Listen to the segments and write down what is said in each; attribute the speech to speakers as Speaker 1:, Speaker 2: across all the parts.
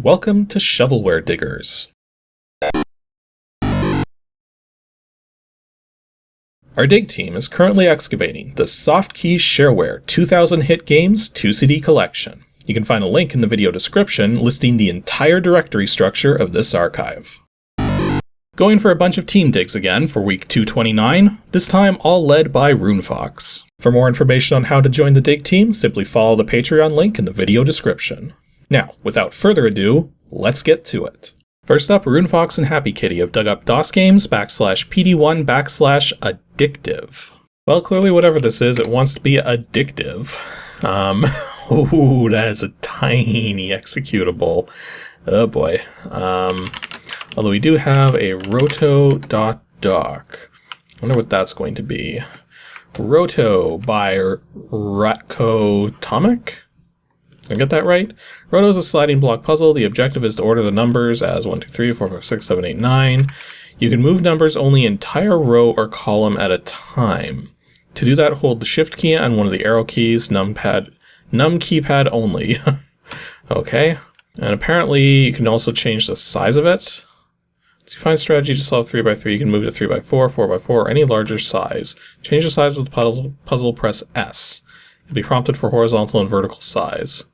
Speaker 1: Welcome to Shovelware Diggers. Our dig team is currently excavating the Softkey Shareware 2000 hit games 2CD collection. You can find a link in the video description listing the entire directory structure of this archive. Going for a bunch of team digs again for week 229, this time all led by RuneFox. For more information on how to join the dig team, simply follow the Patreon link in the video description. Now, without further ado, let's get to it. First up, RuneFox and Happy Kitty have dug up DOSGAMES /PD1/addictive. Well, clearly whatever this is, it wants to be addictive. Ooh, that is a tiny executable. Oh boy. Although we do have a Roto.doc. I wonder what that's going to be. Roto by Ratko Tomic? Did I get that right? Roto is a sliding block puzzle. The objective is to order the numbers as 1, 2, 3, 4, 5, 6, 7, 8, 9. You can move numbers only entire row or column at a time. To do that, hold the shift key and one of the arrow keys, num keypad only. Okay. And apparently you can also change the size of it. To find strategy to solve 3x3, you can move to 3x4, 4x4, or any larger size. Change the size of the puzzle, press S. You'll be prompted for horizontal and vertical size.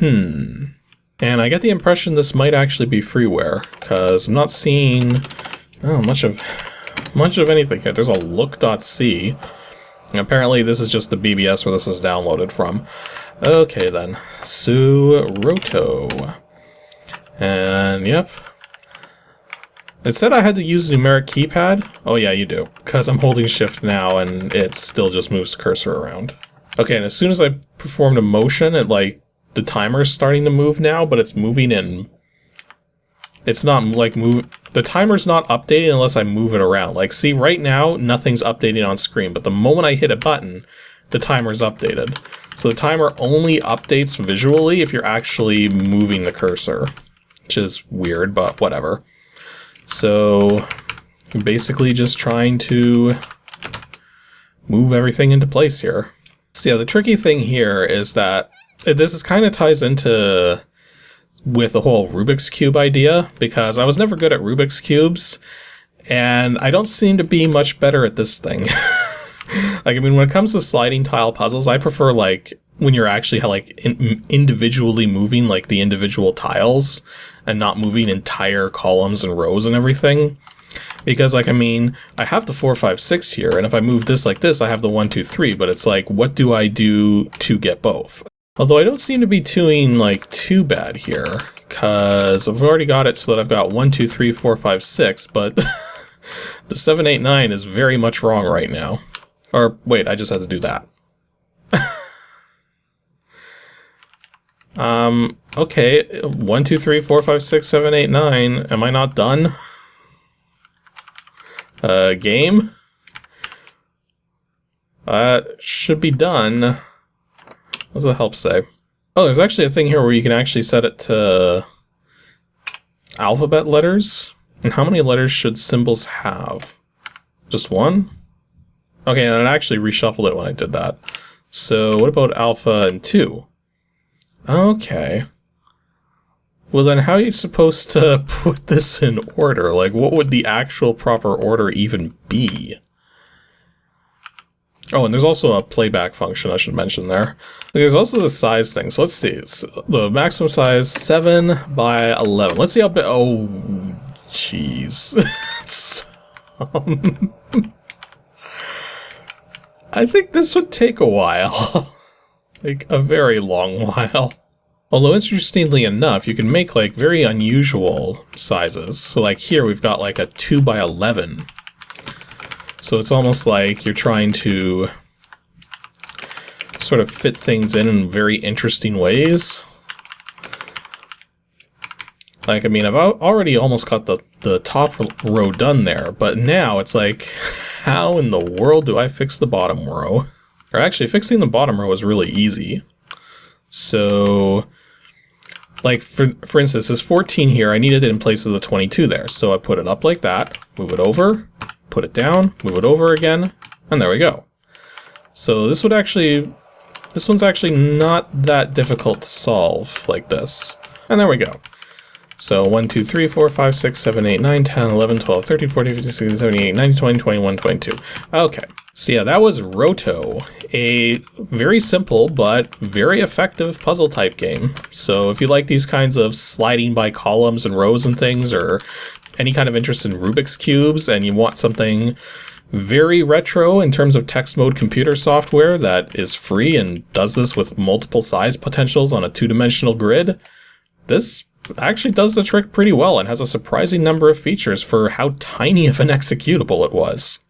Speaker 1: And I get the impression this might actually be freeware, because I'm not seeing much of anything here. There's a look.c. Apparently this is just the BBS where this is downloaded from. Okay then, Roto. And yep. It said I had to use the numeric keypad. Oh yeah, you do, because I'm holding shift now and it still just moves the cursor around. Okay, and as soon as I performed a motion, it the timer's starting to move now, but it's moving in... It's not the timer's not updating unless I move it around. Like, see, right now, nothing's updating on screen, but the moment I hit a button, the timer's updated. So the timer only updates visually if you're actually moving the cursor, which is weird, but whatever. So, basically just trying to move everything into place here. So yeah, the tricky thing here is that this kind of ties into with the whole Rubik's Cube idea, because I was never good at Rubik's Cubes, and I don't seem to be much better at this thing. I mean, when it comes to sliding tile puzzles, I prefer, when you're actually, individually moving, the individual tiles, and not moving entire columns and rows and everything. Because, I have the 4, 5, 6 here, and if I move this like this, I have the 1, 2, 3, but it's what do I do to get both? Although I don't seem to be doing, too bad here, because I've already got it so that I've got 1, 2, 3, 4, 5, 6, but the 7, 8, 9 is very much wrong right now. Or, wait, I just had to do that. Okay, 1, 2, 3, 4, 5, 6, 7, 8, 9, am I not done? Game? Should be done. What does the help say? Oh, there's actually a thing here where you can actually set it to alphabet letters. And how many letters should symbols have? Just one? Okay, and it actually reshuffled it when I did that. So what about alpha and 2? Okay. Well then how are you supposed to put this in order? What would the actual proper order even be? Oh, and there's also a playback function I should mention there. There's also the size thing. So let's see. It's the maximum size 7 by 11. Let's see how big. Oh, jeez. I think this would take a while. A very long while. Although interestingly enough, you can make very unusual sizes. So here we've got a 2 by 11. So it's almost like you're trying to sort of fit things in very interesting ways. I've already almost got the top row done there, but now it's how in the world do I fix the bottom row? Or actually, fixing the bottom row is really easy. So, for instance, this 14 here, I needed it in place of the 22 there. So I put it up like that, move it over, put it down, move it over again, and there we go. So this one's actually not that difficult to solve like this. And there we go. So 1, 2, 3, 4, 5, 6, 7, 8, 9, 10, 11, 12, 13, 14, 15, 16, 17, 18, 19, 20, 21, 22. Okay. So yeah, that was Roto, a very simple but very effective puzzle type game. So if you like these kinds of sliding by columns and rows and things, or any kind of interest in Rubik's Cubes, and you want something very retro in terms of text mode computer software that is free and does this with multiple size potentials on a two-dimensional grid, this actually does the trick pretty well and has a surprising number of features for how tiny of an executable it was.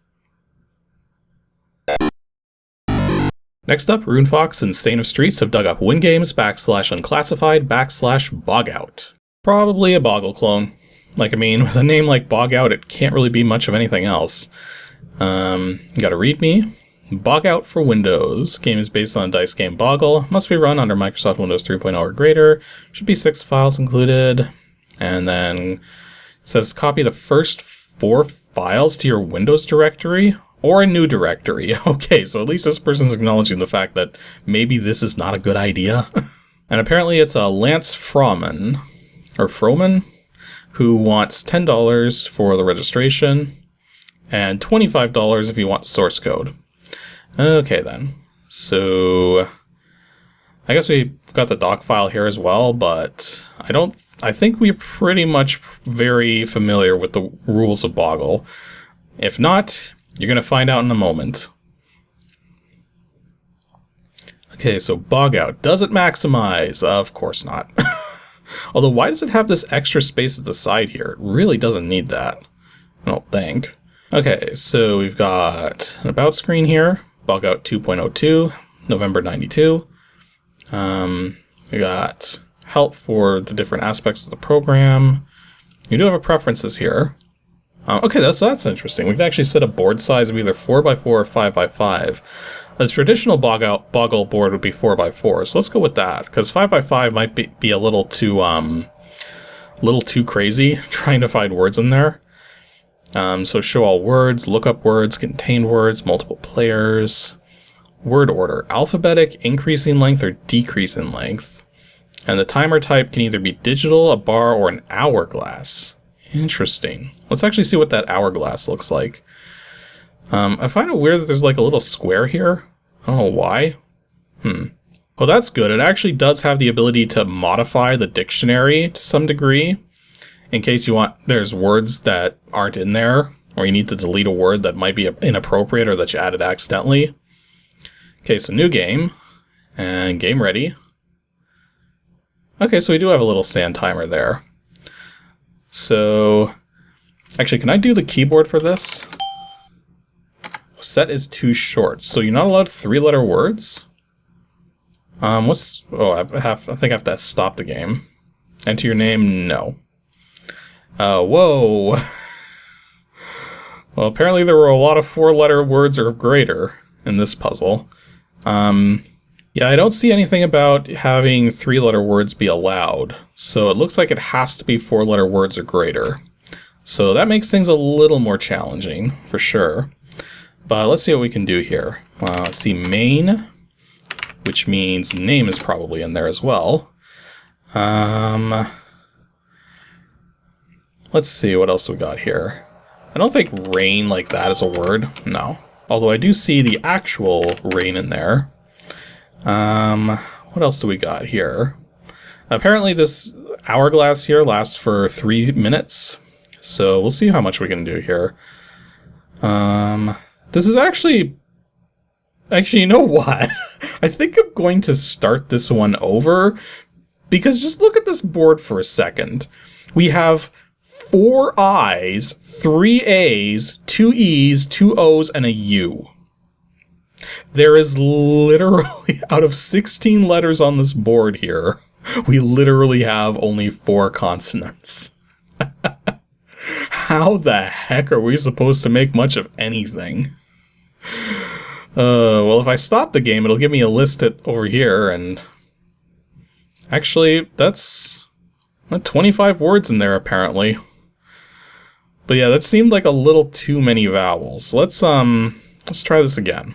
Speaker 1: Next up, RuneFox and Saint of Streets have dug up WINGAMES /unclassified /Bog Out. Probably a Boggle clone. Like, I mean, with a name like Bog Out, it can't really be much of anything else. You got a README. Bog Out for Windows. Game is based on a dice game Boggle. Must be run under Microsoft Windows 3.0 or greater. Should be 6 files included. And then it says copy the first 4 files to your Windows directory or a new directory. Okay, so at least this person's acknowledging the fact that maybe this is not a good idea. And apparently it's a Lance Froman, who wants $10 for the registration and $25 if you want the source code. Okay then, so I guess we've got the doc file here as well, but I think we're pretty much very familiar with the rules of Boggle. If not, you're gonna find out in a moment. Okay, so Bog Out. Does it maximize? Of course not. Although, why does it have this extra space at the side here? It really doesn't need that, I don't think. Okay, so we've got an about screen here. Bog Out 2.02, November 92. We got help for the different aspects of the program. You do have a preferences here. Okay, that's interesting. We can actually set a board size of either 4x4 or 5x5. A traditional Boggle board would be 4x4, so let's go with that, because 5x5 might be a little too crazy trying to find words in there. So show all words, look up words, contain words, multiple players, word order, alphabetic, increasing length or decreasing length. And the timer type can either be digital, a bar, or an hourglass. Interesting. Let's actually see what that hourglass looks like. I find it weird that there's like a little square here. I don't know why. Well, that's good. It actually does have the ability to modify the dictionary to some degree. In case there's words that aren't in there, or you need to delete a word that might be inappropriate or that you added accidentally. Okay, so new game, and game ready. Okay, so we do have a little sand timer there. So, actually, can I do the keyboard for this? Set is too short, so you're not allowed 3-letter words? I think I have to stop the game. Enter your name? No. Whoa. Well, apparently there were a lot of 4-letter words or greater in this puzzle. Yeah, I don't see anything about having 3-letter words be allowed, so it looks like it has to be 4-letter words or greater. So that makes things a little more challenging, for sure. But let's see what we can do here. Let's see main, which means name is probably in there as well. Let's see what else we got here. I don't think rain like that is a word, no. Although I do see the actual rain in there. What else do we got here? Apparently this hourglass here lasts for 3 minutes, so we'll see how much we can do here. This is actually, you know what? I think I'm going to start this one over, because just look at this board for a second. We have 4 I's, 3 A's, 2 E's, 2 O's, and a U. There is literally, out of 16 letters on this board here, we literally have only 4 consonants. How the heck are we supposed to make much of anything? Well, if I stop the game, it'll give me a list over here, and actually, that's 25 words in there, apparently. But yeah, that seemed like a little too many vowels. Let's try this again.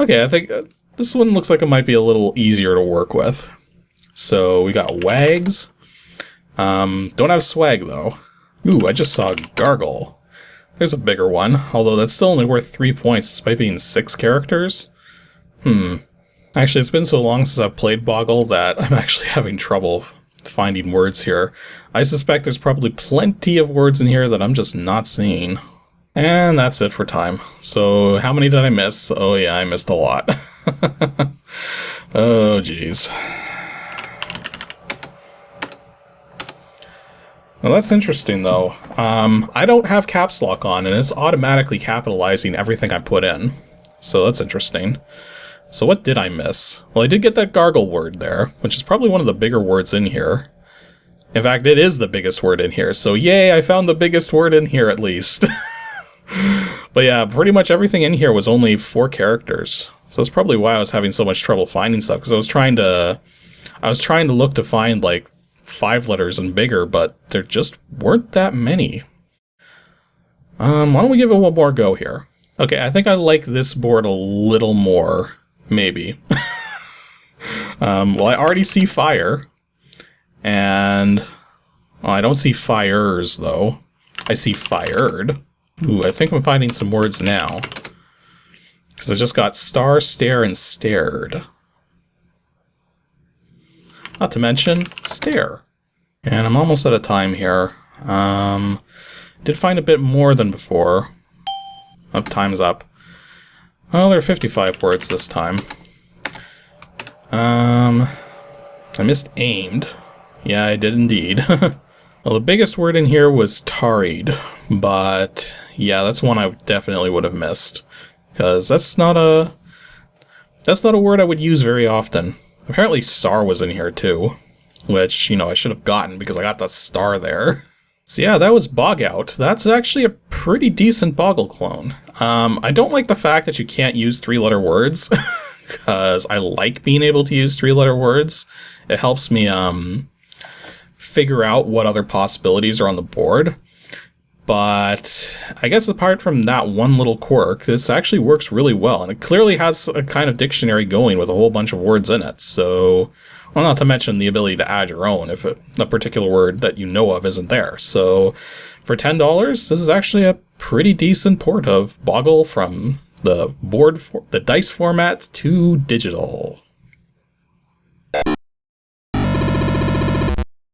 Speaker 1: Okay, I think this one looks like it might be a little easier to work with. So we got wags. Don't have swag though. Ooh, I just saw gargle. There's a bigger one, although that's still only worth 3 points despite being 6 characters. Actually, it's been so long since I've played Boggle that I'm actually having trouble finding words here. I suspect there's probably plenty of words in here that I'm just not seeing. And that's it for time. So how many did I miss? Oh yeah, I missed a lot. Oh jeez. Well, that's interesting though. I don't have caps lock on and it's automatically capitalizing everything I put in. So that's interesting. So what did I miss? Well, I did get that gargle word there, which is probably one of the bigger words in here. In fact, it is the biggest word in here. So yay, I found the biggest word in here at least. But yeah, pretty much everything in here was only 4 characters. So that's probably why I was having so much trouble finding stuff, because I was trying to look to find like 5 letters and bigger, but there just weren't that many. Why don't we give it one more go here? Okay, I think I like this board a little more, maybe. Well, I already see fire, and well, I don't see fires though. I see fired. Ooh, I think I'm finding some words now. Because I just got star, stare, and stared. Not to mention, stare. And I'm almost out of time here. Did find a bit more than before. Oh, time's up. Well, there are 55 words this time. I missed aimed. Yeah, I did indeed. Well, the biggest word in here was tarried, but yeah, that's one I definitely would have missed, because that's not a word I would use very often. Apparently sar was in here too, which, you know, I should have gotten because I got that star there. So yeah, that was Bog Out. That's actually a pretty decent Boggle clone. I don't like the fact that you can't use 3-letter words, because I like being able to use 3-letter words. It helps me figure out what other possibilities are on the board. But I guess apart from that one little quirk, this actually works really well, and it clearly has a kind of dictionary going with a whole bunch of words in it. So, well, not to mention the ability to add your own if a particular word that you know of isn't there. So for $10, this is actually a pretty decent port of Boggle from the the dice format to digital.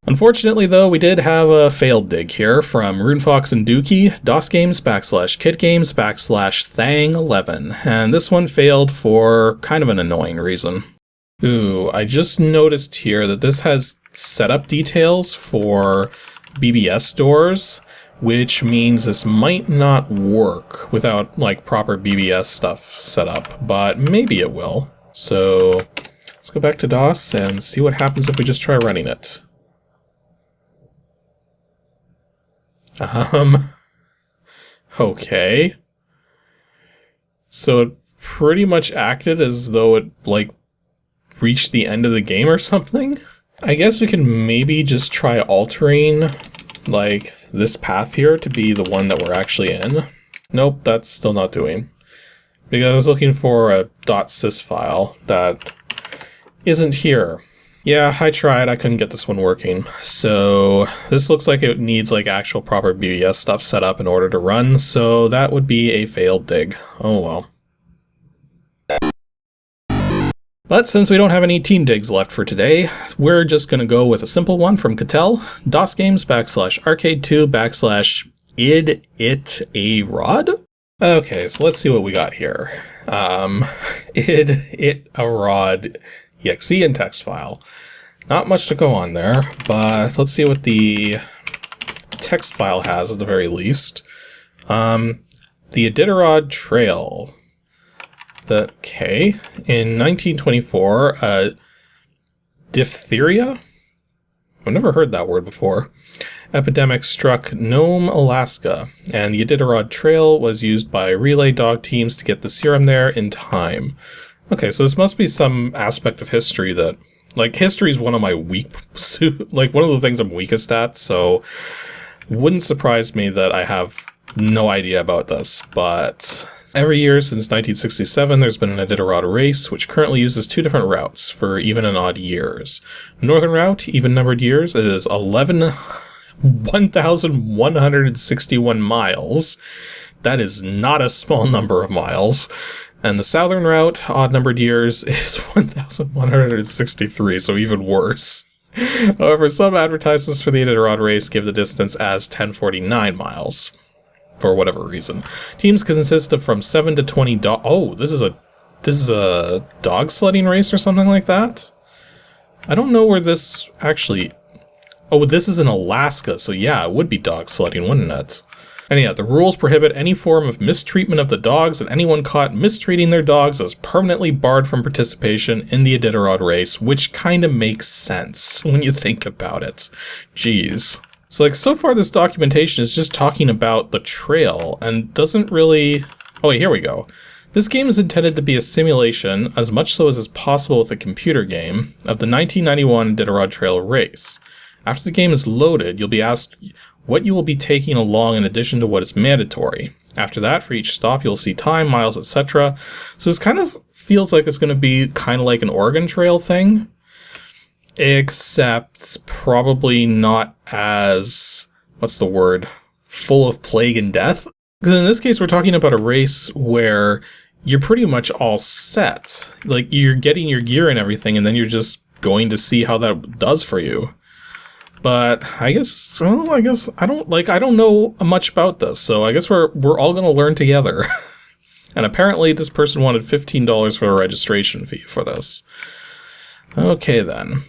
Speaker 1: Unfortunately, though, we did have a failed dig here from RuneFox and Dookie, DOSGAMES /KidGames /Thang11, and this one failed for kind of an annoying reason. Ooh, I just noticed here that this has setup details for BBS doors, which means this might not work without, like, proper BBS stuff set up, but maybe it will. So let's go back to DOS and see what happens if we just try running it. Okay. So it pretty much acted as though it, like, reached the end of the game or something? I guess we can maybe just try altering, like, this path here to be the one that we're actually in. Nope, that's still not doing. Because I was looking for a .sys file that isn't here. Yeah, I tried, I couldn't get this one working. So this looks like it needs like actual proper BBS stuff set up in order to run, so that would be a failed dig. Oh well. But since we don't have any team digs left for today, we're just gonna go with a simple one from Cattell, DOSGAMES /Arcade2 /Iditarod? Okay, so let's see what we got here. Iditarod exe and text file. Not much to go on there, but let's see what the text file has at the very least. The Iditarod Trail. Okay, in 1924, diphtheria? I've never heard that word before. Epidemic struck Nome, Alaska, and the Iditarod Trail was used by relay dog teams to get the serum there in time. Okay, so this must be some aspect of history that, like, history is one of my like, one of the things I'm weakest at, so wouldn't surprise me that I have no idea about this, but Every year since 1967, there's been an Iditarod race, which currently uses 2 different routes for even and odd years. Northern route, even-numbered years, is 1,161 miles. That is not a small number of miles. And the southern route, odd-numbered years, is 1,163, so even worse. However, some advertisements for the Iditarod race give the distance as 1049 miles. For whatever reason. Teams consist of from 7 to 20 dog. Oh, this is a dog sledding race or something like that? I don't know where this actually... Oh, this is in Alaska, so yeah, it would be dog sledding, wouldn't it? And yeah, the rules prohibit any form of mistreatment of the dogs, and anyone caught mistreating their dogs is permanently barred from participation in the Iditarod race, which kind of makes sense when you think about it. Jeez. So, like, so far this documentation is just talking about the trail, and doesn't really... Oh, wait, here we go. This game is intended to be a simulation, as much so as is possible with a computer game, of the 1991 Iditarod Trail race. After the game is loaded, you'll be asked what you will be taking along in addition to what is mandatory. After that, for each stop, you'll see time, miles, etc. So this kind of feels like it's going to be kind of like an Oregon Trail thing. Except probably not as, what's the word, full of plague and death. Because in this case, we're talking about a race where you're pretty much all set. Like, you're getting your gear and everything, and then you're just going to see how that does for you. But I guess, well, I don't know much about this, so I guess we're all going to learn together. And apparently this person wanted $15 for a registration fee for this. Okay then.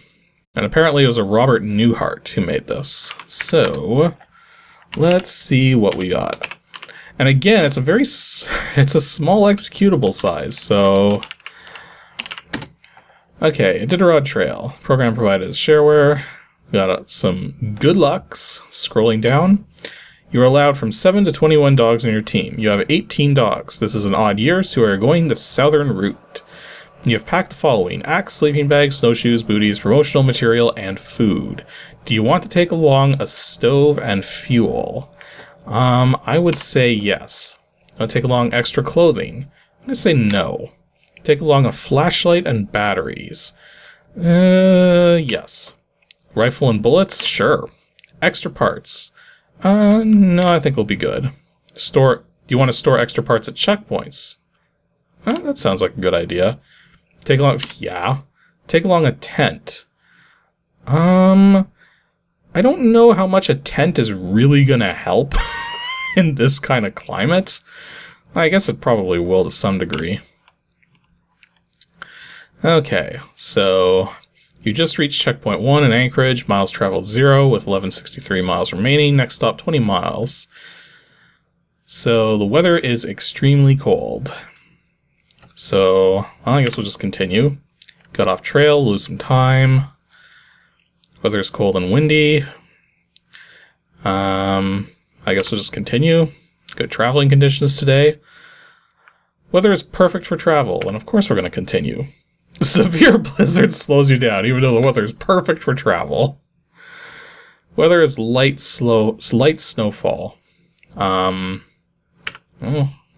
Speaker 1: And apparently it was a Robert Newhart who made this. So, let's see what we got. And again, it's a small executable size, so... Okay, Iditarod Trail. Program provided is Shareware. We got some good lucks. Scrolling down. You are allowed from 7 to 21 dogs on your team. You have 18 dogs. This is an odd year, so you are going the southern route. You have packed the following: axe, sleeping bags, snowshoes, booties, promotional material, and food. Do you want to take along a stove and fuel? I would say yes. I'll take along extra clothing. I'm going to say no. Take along a flashlight and batteries. Yes. Rifle and bullets? Sure. Extra parts? No, I think we'll be good. Do you want to store extra parts at checkpoints? That sounds like a good idea. Take along, yeah. Take along a tent. I don't know how much a tent is really gonna help in this kind of climate. I guess it probably will to some degree. Okay, so you just reached checkpoint 1 in Anchorage. Miles traveled 0 with 1163 miles remaining. Next stop 20 miles. So the weather is extremely cold. So, well, I guess we'll just continue. Got off trail, lose some time. Weather is cold and windy. I guess we'll just continue. Good traveling conditions today. Weather is perfect for travel, and of course we're going to continue. Severe blizzard slows you down, even though the weather is perfect for travel. Weather is light snowfall.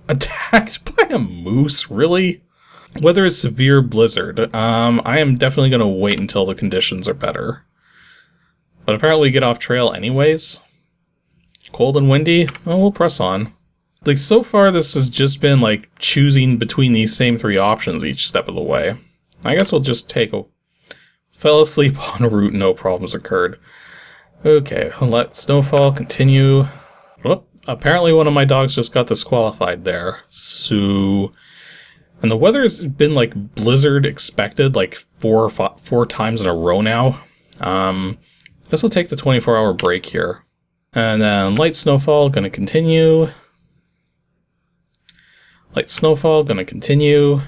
Speaker 1: Attacked by a moose? Really? Weather is severe blizzard. I am definitely going to wait until the conditions are better. But apparently we get off trail anyways. Cold and windy? Oh, we'll press on. Like, so far this has just been, like, choosing between these same 3 options each step of the way. I guess we'll just take a... Fell asleep en route, no problems occurred. Okay, let snowfall continue. Whoop. Apparently one of my dogs just got disqualified there. So... And the weather has been, like, blizzard expected, like, four times in a row now. Guess we'll take the 24-hour break here. And then light snowfall, gonna continue. Light snowfall, gonna continue.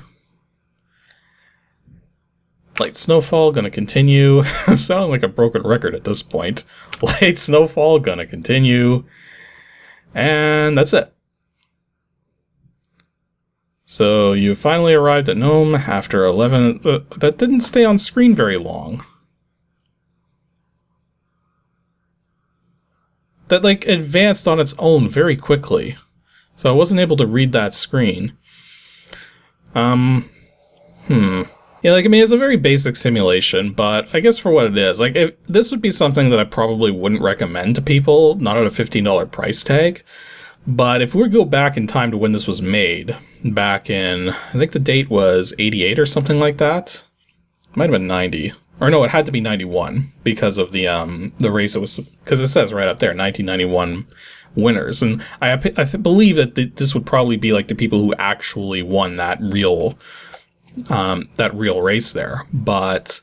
Speaker 1: Light snowfall, gonna continue. I'm sounding like a broken record at this point. Light snowfall, gonna continue. And that's it. So you finally arrived at Nome after 11... that didn't stay on screen very long. That, like, advanced on its own very quickly. So I wasn't able to read that screen. Yeah, like, I mean, it's a very basic simulation, but I guess for what it is, like, if this would be something that I probably wouldn't recommend to people, not at a $15 price tag. But if we go back in time to when this was made, back in, I think the date was 88 or something like that. It might have been 90. Or no, it had to be 91 because of the race. It was, because it says right up there, 1991 winners. And I believe that this would probably be like the people who actually won that real race there. But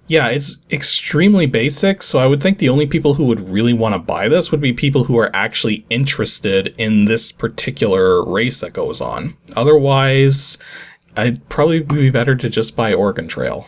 Speaker 1: yeah, it's extremely basic, so I would think the only people who would really want to buy this would be people who are actually interested in this particular race that goes on. Otherwise, I'd probably be better to just buy Oregon Trail.